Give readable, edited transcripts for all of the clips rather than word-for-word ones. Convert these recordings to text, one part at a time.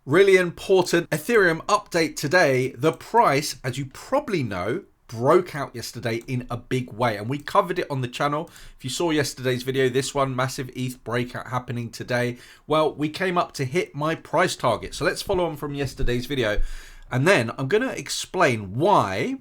Really important Ethereum update today. The price, as you probably know, broke out yesterday in a big way, and we covered it on the channel. If you saw yesterday's video, this one, massive ETH breakout happening today. Well, we came up to hit my price target. So let's follow on from yesterday's video, and then I'm going to explain why.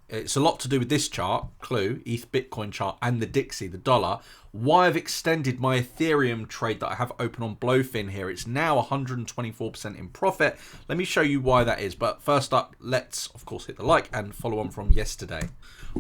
It's a lot to do with this chart, clue, ETH Bitcoin chart, and the 𝗕𝗫𝗁, the dollar. Why I've extended my Ethereum trade that I have open on 𝗕𝗆𝗏 here. It's now 124% in profit. Let me show you why that is. But first up, let's, of course, hit the like and follow on from yesterday.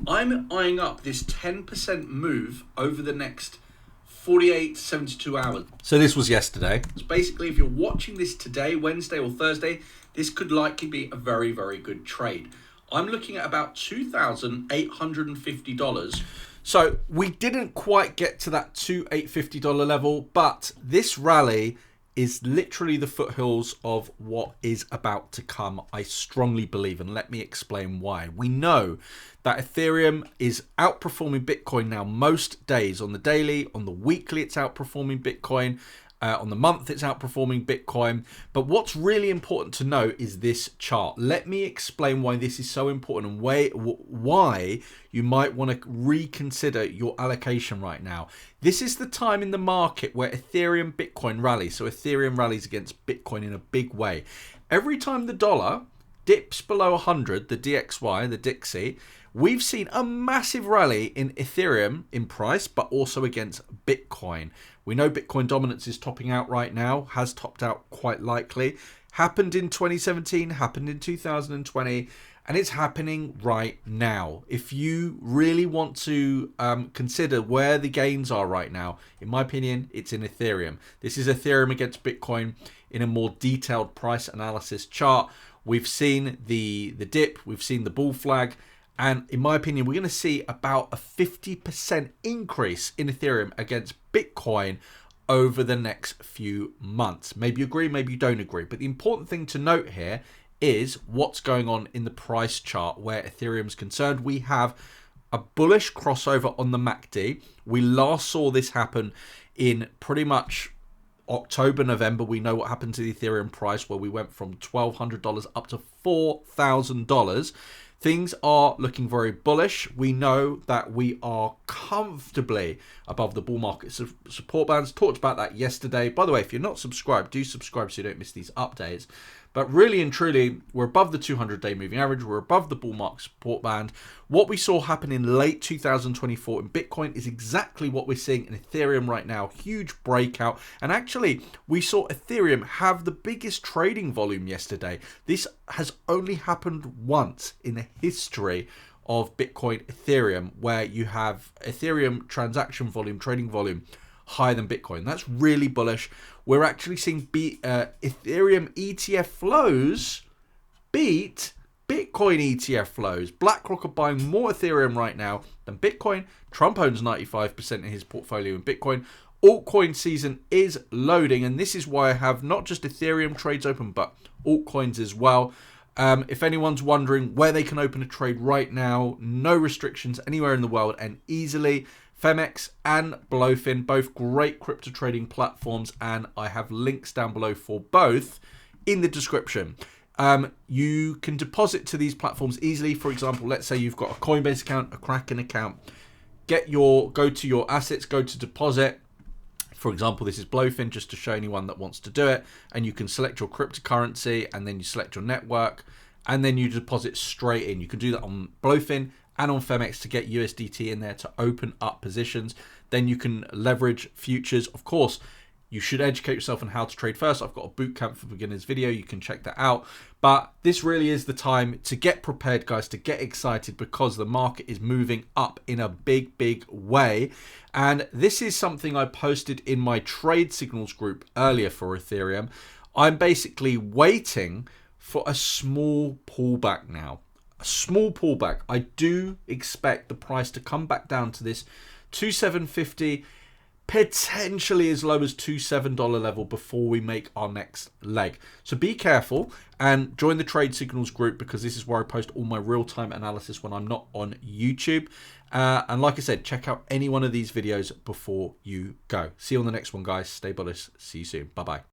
I'm eyeing up this 10% move over the next 48 to 72 hours. So this was yesterday. So basically, if you're watching this today, Wednesday or Thursday, this could likely be a very, very good trade. I'm looking at about $2,850. So we didn't quite get to that $2,850 level, but this rally is literally the foothills of what is about to come, I strongly believe, and let me explain why. We know that Ethereum is outperforming Bitcoin now most days. On the daily, on the weekly, it's outperforming Bitcoin. On the month, it's outperforming Bitcoin. But what's really important to know is this chart. Let me explain why this is so important and why you might want to reconsider your allocation right now. This is the time in the market where Ethereum, Bitcoin rallies. So Ethereum rallies against Bitcoin in a big way. Every time the dollar dips below 100, the DXY, the 𝗕𝗫𝗁, we've seen a massive rally in Ethereum in price, but also against Bitcoin. We know Bitcoin dominance is topping out right now, has topped out quite likely. Happened in 2017, happened in 2020, and it's happening right now. If you really want to consider where the gains are right now, in my opinion, it's in Ethereum. This is Ethereum against Bitcoin in a more detailed price analysis chart. We've seen the dip, we've seen the bull flag, and in my opinion, we're going to see about a 50% increase in Ethereum against Bitcoin over the next few months. Maybe you agree, maybe you don't agree. But the important thing to note here is what's going on in the price chart where Ethereum's concerned. We have a bullish crossover on the MACD. We last saw this happen in pretty much October, November. We know what happened to the Ethereum price where we went from $1,200 up to $4,000. Things are looking very bullish. We know that we are comfortably above the bull market support bands. Talked about that yesterday. By the way, if you're not subscribed, do subscribe so you don't miss these updates. But really and truly, we're above the 200-day moving average. We're above the bull market support band. What we saw happen in late 2024 in Bitcoin is exactly what we're seeing in Ethereum right now. Huge breakout. And actually, we saw Ethereum have the biggest trading volume yesterday. This has only happened once in the history of Bitcoin Ethereum, where you have Ethereum transaction volume, trading volume, higher than Bitcoin. That's really bullish. We're actually seeing Ethereum ETF flows beat Bitcoin ETF flows. BlackRock are buying more Ethereum right now than Bitcoin. Trump owns 95% in his portfolio in Bitcoin. Altcoin season is loading, and this is why I have not just Ethereum trades open, but altcoins as well. If anyone's wondering where they can open a trade right now, no restrictions anywhere in the world and easily. Phemex and 𝗕𝗆𝗏, both great crypto trading platforms, and I have links down below for both in the description. You can deposit to these platforms easily. For example, let's say you've got a Coinbase account, a Kraken account. Go to your assets, go to deposit. For example, this is 𝗕𝗆𝗏, just to show anyone that wants to do it. And you can select your cryptocurrency, and then you select your network, and then you deposit straight in. You can do that on 𝗕𝗏𝗏 and on Phemex to get USDT in there to open up positions. Then you can leverage futures. Of course, you should educate yourself on how to trade first. I've got a bootcamp for beginners video. You can check that out. But this really is the time to get prepared, guys, to get excited, because the market is moving up in a big, big way. And this is something I posted in my trade signals group earlier for Ethereum. I'm basically waiting for a small pullback now. A small pullback. I do expect the price to come back down to this 2,750, potentially as low as $2,700 level before we make our next leg. So be careful and join the Trade Signals group, because this is where I post all my real-time analysis when I'm not on YouTube. And like I said, check out any one of these videos before you go. See you on the next one, guys. Stay bullish. See you soon. Bye-bye.